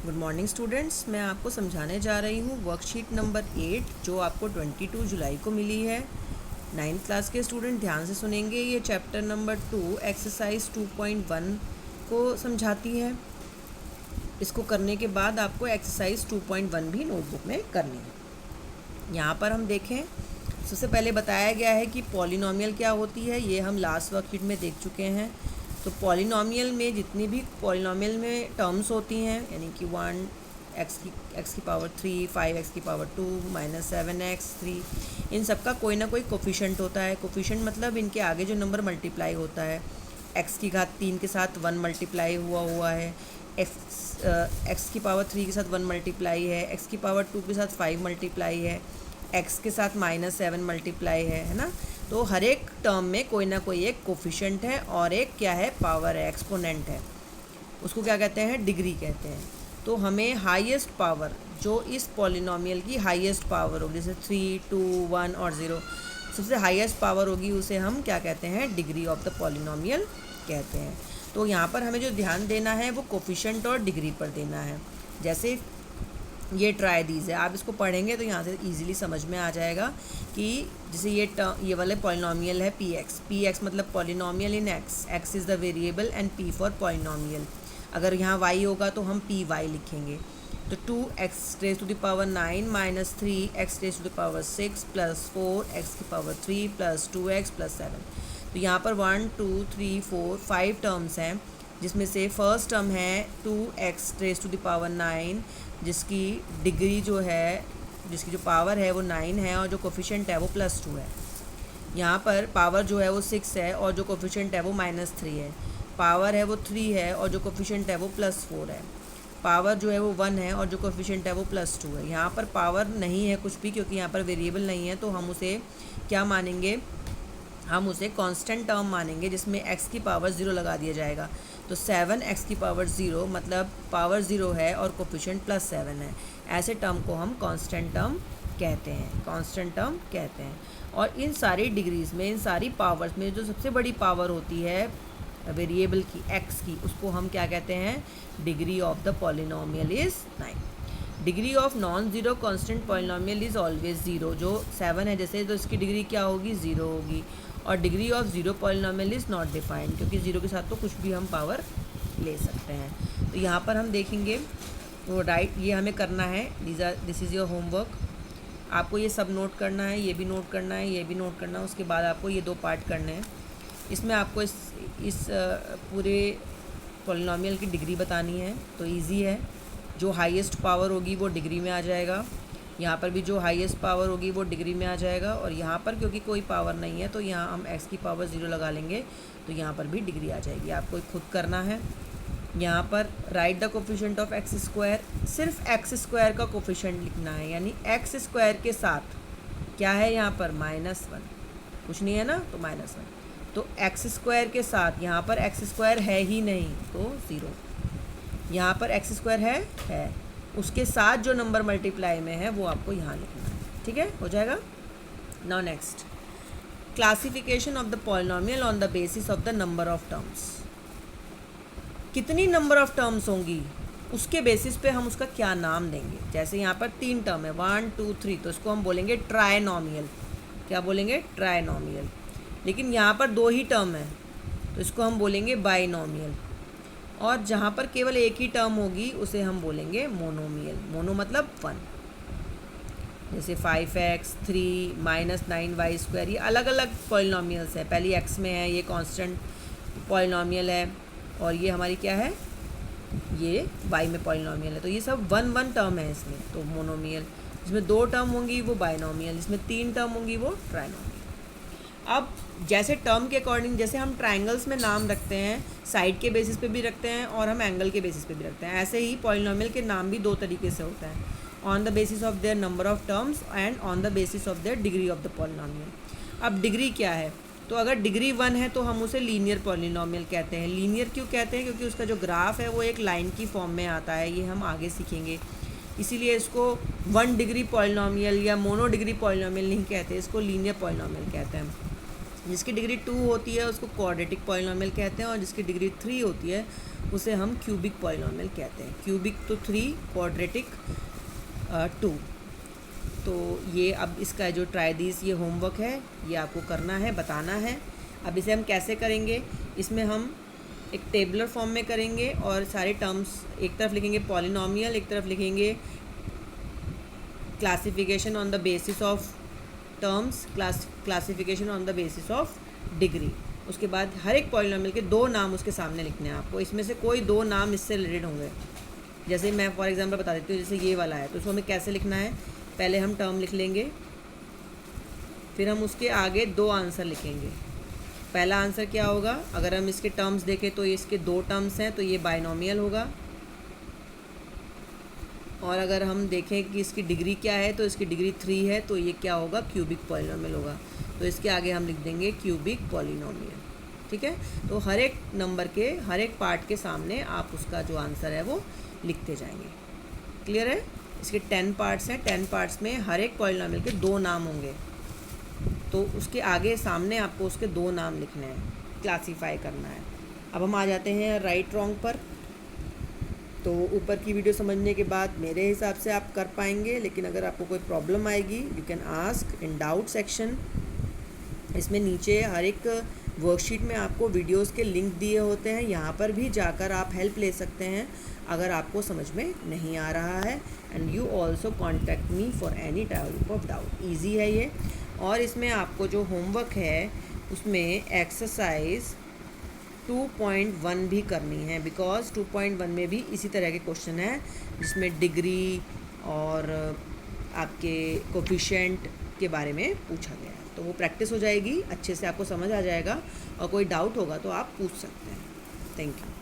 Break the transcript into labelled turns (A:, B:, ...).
A: Good morning students, मैं आपको समझाने जा रही हूँ वर्कशीट नंबर 8 जो आपको 22 जुलाई को मिली है। 9th क्लास के स्टूडेंट ध्यान से सुनेंगे। ये चैप्टर नंबर 2 एक्सरसाइज 2.1 को समझाती है। इसको करने के बाद आपको एक्सरसाइज 2.1 भी नोटबुक में करनी है। यहाँ पर हम देखें, सबसे पहले बताया गया है कि पॉलिनॉमियल क्या होती है। ये हम लास्ट वर्कशीट में देख चुके हैं। तो पॉलिनॉमियल में जितनी भी पॉलिनॉमियल में टर्म्स होती हैं, यानी कि 1 एक्स की पावर 3, 5 एक्स की पावर 2, -7x3, इन सब का कोई ना कोई कोफिशेंट होता है। कोफिशेंट मतलब इनके आगे जो नंबर मल्टीप्लाई होता है। एक्स की घात 3 के साथ 1 मल्टीप्लाई हुआ है, एक्स की पावर 3 के साथ 1 मल्टीप्लाई है, एक्स की पावर 2 के साथ 5 मल्टीप्लाई है, एक्स के साथ -7 मल्टीप्लाई है ना। तो हर एक टर्म में कोई ना कोई एक कोफिशेंट है और एक क्या है, पावर है, एक्सपोनेंट है। उसको क्या कहते हैं, डिग्री कहते हैं। तो हमें हाईएस्ट पावर जो इस पॉलिनॉमियल की हाईएस्ट पावर होगी, जैसे 3, 2, 1 और 0, सबसे हाईएस्ट पावर होगी, उसे हम क्या कहते हैं, डिग्री ऑफ द पॉलिनॉमियल कहते हैं। तो यहाँ पर हमें जो ध्यान देना है वो कोफिशेंट और डिग्री पर देना है। जैसे ये ट्राई दीज है, आप इसको पढ़ेंगे तो यहाँ से इजीली समझ में आ जाएगा कि जैसे ये वाले पॉलिनॉमियल है पी एक्स मतलब polynomial in x, x is the variable and P for polynomial. अगर यहाँ वाई होगा तो हम पी वाई लिखेंगे। तो 2x raise to the power 9 minus 3x raise to the power 6 plus 4x की पावर 3 प्लस 2x प्लस 7। तो यहाँ पर 1 2 3 4 5 टर्म्स हैं, जिसमें से फर्स्ट टर्म है 2x raise to the power 9, जिसकी डिग्री जो है, जिसकी जो पावर है वो 9 है और जो कोफिशेंट है वो +2 है। यहाँ पर पावर जो है वो 6 है और जो कोफिशेंट है वो -3 है। पावर है वो 3 है और जो कोफिशेंट है वो +4 है। पावर जो है वो 1 है और जो कोफिशेंट है वो +2 है। यहाँ पर पावर नहीं है कुछ भी, क्योंकि यहाँ पर वेरिएबल नहीं है, तो हम उसे क्या मानेंगे, हम उसे कांस्टेंट टर्म मानेंगे, जिसमें x की पावर 0 लगा दिया जाएगा। तो 7x की पावर 0 मतलब पावर 0 है और कोफिशेंट +7 है। ऐसे टर्म को हम कांस्टेंट टर्म कहते हैं, कांस्टेंट टर्म कहते हैं। और इन सारी डिग्रीज़ में, इन सारी पावर्स में जो सबसे बड़ी पावर होती है वेरिएबल की, x की, उसको हम क्या कहते हैं, degree of the polynomial is 9। Degree of non zero constant polynomial is always 0। जो 7 है जैसे, तो इसकी डिग्री क्या होगी, 0 होगी। और degree of zero polynomial is not defined, क्योंकि 0 के साथ तो कुछ भी हम पावर ले सकते हैं। तो यहाँ पर हम देखेंगे वो राइट, ये हमें करना है, दिस इज़ योर होमवर्क। आपको ये सब नोट करना है, ये भी नोट करना है, ये भी नोट करना है। उसके बाद आपको ये 2 पार्ट करने हैं। इसमें आपको इस पूरे पॉलिनॉमियल की डिग्री बतानी है। तो इजी है, जो हाईएस्ट पावर होगी वो डिग्री में आ जाएगा। यहाँ पर भी जो हाईएस्ट पावर होगी वो डिग्री में आ जाएगा। और यहाँ पर क्योंकि कोई पावर नहीं है तो यहाँ हम x की पावर 0 लगा लेंगे, तो यहाँ पर भी डिग्री आ जाएगी। आपको खुद करना है। यहाँ पर right the coefficient of x square, सिर्फ एक्स स्क्वायर का कोफिशेंट लिखना है, यानी एक्स स्क्वायर के साथ क्या है यहाँ पर, -1, कुछ नहीं है ना, तो -1। तो एक्स स्क्वायर के साथ यहाँ पर एक्स स्क्वायर है ही नहीं, तो 0। यहाँ पर एक्स स्क्वायर है, उसके साथ जो नंबर मल्टीप्लाई में है वो आपको यहाँ लिखना है। ठीक है, हो जाएगा। Now next, classification of the polynomial on the basis of the number of terms. कितनी नंबर ऑफ टर्म्स होंगी उसके बेसिस पे हम उसका क्या नाम देंगे। जैसे यहाँ पर 3 टर्म है, 1 2 3, तो इसको हम बोलेंगे ट्राइनॉमियल। क्या बोलेंगे, ट्राइनॉमियल। लेकिन यहाँ पर 2 ही टर्म है, तो इसको हम बोलेंगे बाइनॉमियल। और जहाँ पर केवल एक ही टर्म होगी उसे हम बोलेंगे मोनोमियल। मोनो मतलब 1। जैसे 5x 3 -9y², ये अलग अलग पॉलिनॉमियल्स है। पहली x में है, ये कांस्टेंट पॉलिनॉमियल है, और ये हमारी क्या है, ये y में पॉलिनॉमियल है। तो ये सब 1 टर्म है इसमें, तो मोनोमियल। जिसमें 2 टर्म होंगी वो बाइनॉमियल, जिसमें 3 टर्म होंगी वो ट्राइनॉमियल। अब जैसे टर्म के अकॉर्डिंग, जैसे हम ट्रायंगल्स में नाम रखते हैं, साइड के बेसिस पे भी रखते हैं और हम एंगल के बेसिस पे भी रखते हैं, ऐसे ही पॉलिनॉमियल के नाम भी 2 तरीके से होता है, on the basis of their number of terms and on the basis of their degree of the polynomial. अब डिग्री क्या है, तो अगर डिग्री 1 है तो हम उसे लीनियर पॉलिनॉमियल कहते हैं। लीनियर क्यों कहते हैं, क्योंकि उसका जो ग्राफ है वो एक लाइन की फॉर्म में आता है, ये हम आगे सीखेंगे। इसीलिए इसको 1 डिग्री पॉलिनॉमियल या मोनो डिग्री पॉलिनॉमियल नहीं कहते, इसको लीनियर पॉलिनॉमियल कहते हैं। जिसकी डिग्री 2 होती है उसको क्वाड्रेटिक पॉलिनॉमियल कहते हैं, और जिसकी डिग्री 3 होती है उसे हम क्यूबिक पॉलिनॉमियल कहते हैं। क्यूबिक तो 3, क्वाड्रेटिक 2। तो ये अब इसका जो ट्राई दिस ये होमवर्क है, ये आपको करना है, बताना है। अब इसे हम कैसे करेंगे, इसमें हम एक टेबलर फॉर्म में करेंगे और सारे टर्म्स एक तरफ लिखेंगे पॉलिनॉमियल, एक तरफ लिखेंगे classification on the basis of terms, classification on the basis of degree. उसके बाद हर एक पॉलिनॉमियल के 2 नाम उसके सामने लिखने हैं आपको। इसमें से कोई 2 नाम इससे रिलेटेड होंगे। जैसे मैं फॉर एग्जांपल बता देती हूँ, जैसे ये वाला है तो उसको हमें कैसे लिखना है, पहले हम टर्म लिख लेंगे, फिर हम उसके आगे 2 आंसर लिखेंगे। पहला आंसर क्या होगा, अगर हम इसके टर्म्स देखें तो इसके 2 टर्म्स हैं तो ये बाइनोमियल होगा। और अगर हम देखें कि इसकी डिग्री क्या है तो इसकी डिग्री 3 है, तो ये क्या होगा, क्यूबिक पॉलिनॉमियल होगा। तो इसके आगे हम लिख देंगे क्यूबिक पॉलिनॉमियल। ठीक है, तो हर एक नंबर के हर एक पार्ट के सामने आप उसका जो आंसर है वो लिखते जाएंगे। क्लियर है। इसके 10 पार्ट्स हैं, 10 पार्ट्स में हर एक पॉलिनॉमियल के 2 नाम होंगे, तो उसके आगे सामने आपको उसके 2 नाम लिखने हैं, क्लासीफाई करना है। अब हम आ जाते हैं राइट रॉन्ग पर। तो ऊपर की वीडियो समझने के बाद मेरे हिसाब से आप कर पाएंगे, लेकिन अगर आपको कोई प्रॉब्लम आएगी you can ask in doubt section. इसमें नीचे हर एक वर्कशीट में आपको वीडियोस के लिंक दिए होते हैं, यहाँ पर भी जाकर आप हेल्प ले सकते हैं अगर आपको समझ में नहीं आ रहा है। And you also contact me for any type of doubt. Easy है ये। और इसमें आपको जो होमवर्क है उसमें एक्सरसाइज 2.1 भी करनी है, बिकॉज 2.1 में भी इसी तरह के क्वेश्चन हैं जिसमें डिग्री और आपके कोफिशिएंट के बारे में पूछा गया है। तो वो प्रैक्टिस हो जाएगी, अच्छे से आपको समझ आ जाएगा, और कोई डाउट होगा तो आप पूछ सकते हैं। Thank you.